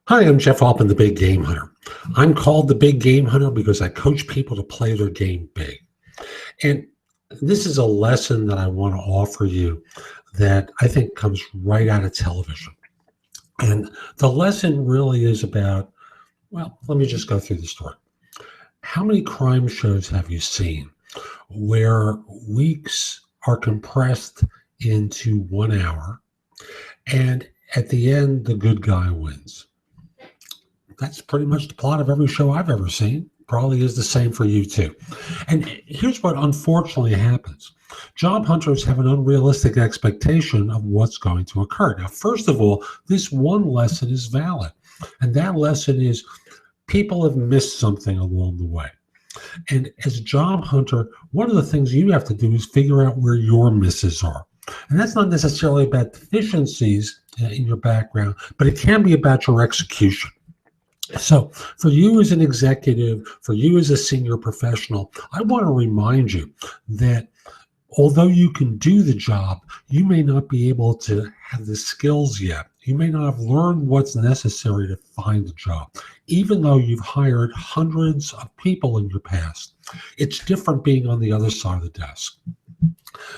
Hi, I'm Jeff Altman, the Big Game Hunter. I'm called the Big Game Hunter because I coach people to play their game big. And this is a lesson that I want to offer you that I think comes right out of television. And the lesson really is about, well, let me just go through the story. How many crime shows have you seen where weeks are compressed into 1 hour and at the end, the good guy wins? That's pretty much the plot of every show I've ever seen. Probably is the same for you too. And here's what unfortunately happens. Job hunters have an unrealistic expectation of what's going to occur. Now, first of all, this one lesson is valid. And that lesson is people have missed something along the way. And as a job hunter, one of the things you have to do is figure out where your misses are. And that's not necessarily about deficiencies in your background, but it can be about your execution. So for you as an executive, for you as a senior professional, I want to remind you that although you can do the job, you may not be able to have the skills yet. You may not have learned what's necessary to find a job. Even though you've hired hundreds of people in your past, it's different being on the other side of the desk.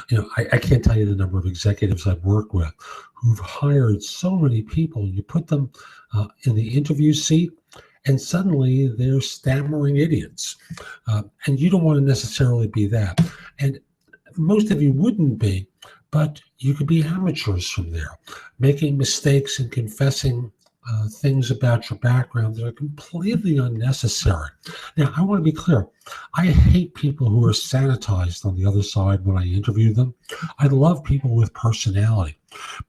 You know, I can't tell you the number of executives I've worked with who've hired so many people. You put them in the interview seat, and suddenly they're stammering idiots. And you don't want to necessarily be that. And most of you wouldn't be, but you could be amateurs from there, making mistakes and confessing things about your background that are completely unnecessary. Now, I want to be clear. I hate people who are sanitized on the other side when I interview them. I love people with personality,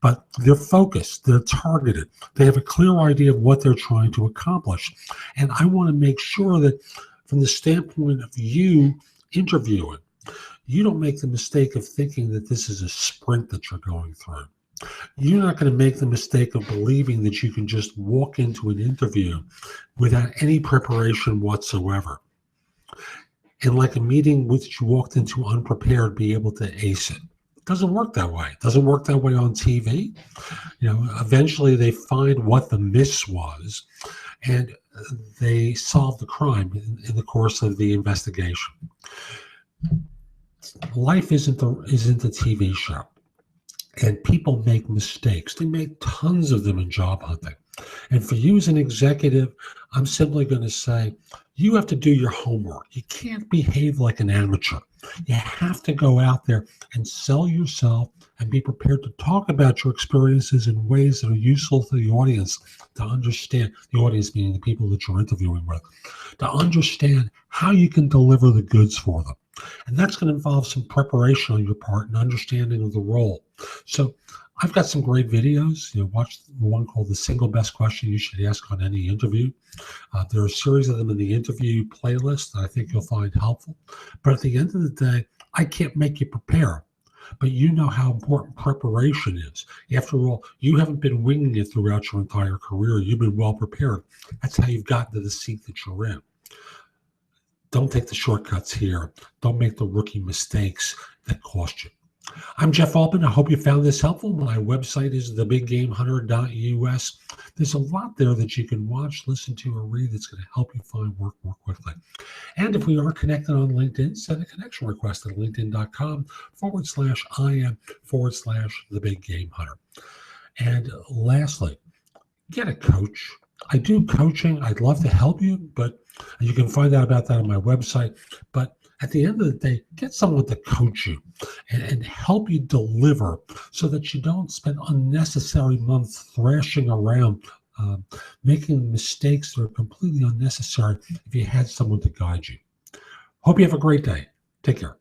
but they're focused, they're targeted, they have a clear idea of what they're trying to accomplish. And I want to make sure that from the standpoint of you interviewing, you don't make the mistake of thinking that this is a sprint that you're going through. You're not going to make the mistake of believing that you can just walk into an interview without any preparation whatsoever. And like a meeting which you walked into unprepared, be able to ace it. It doesn't work that way. It doesn't work that way on TV. You know, eventually they find what the miss was and they solve the crime in the course of the investigation. Life isn't a TV show. And people make mistakes. They make tons of them in job hunting. And for you as an executive, I'm simply going to say, you have to do your homework. You can't behave like an amateur. You have to go out there and sell yourself and be prepared to talk about your experiences in ways that are useful to the audience to understand, the audience meaning the people that you're interviewing with, to understand how you can deliver the goods for them. And that's going to involve some preparation on your part and understanding of the role. So I've got some great videos. You know, watch the one called The Single Best Question You Should Ask on Any Interview. There are a series of them in the interview playlist that I think you'll find helpful. But at the end of the day, I can't make you prepare. But you know how important preparation is. After all, you haven't been winging it throughout your entire career. You've been well prepared. That's how you've gotten to the seat that you're in. Don't take the shortcuts here. Don't make the rookie mistakes that cost you. I'm Jeff Altman. I hope you found this helpful. My website is thebiggamehunter.us. There's a lot there that you can watch, listen to, or read that's going to help you find work more quickly. And if we are connected on LinkedIn, send a connection request at linkedin.com/IM/thebiggamehunter. And lastly, get a coach. I do coaching. I'd love to help you, but you can find out about that on my website. But at the end of the day, get someone to coach you and help you deliver so that you don't spend unnecessary months thrashing around, making mistakes that are completely unnecessary if you had someone to guide you. Hope you have a great day. Take care.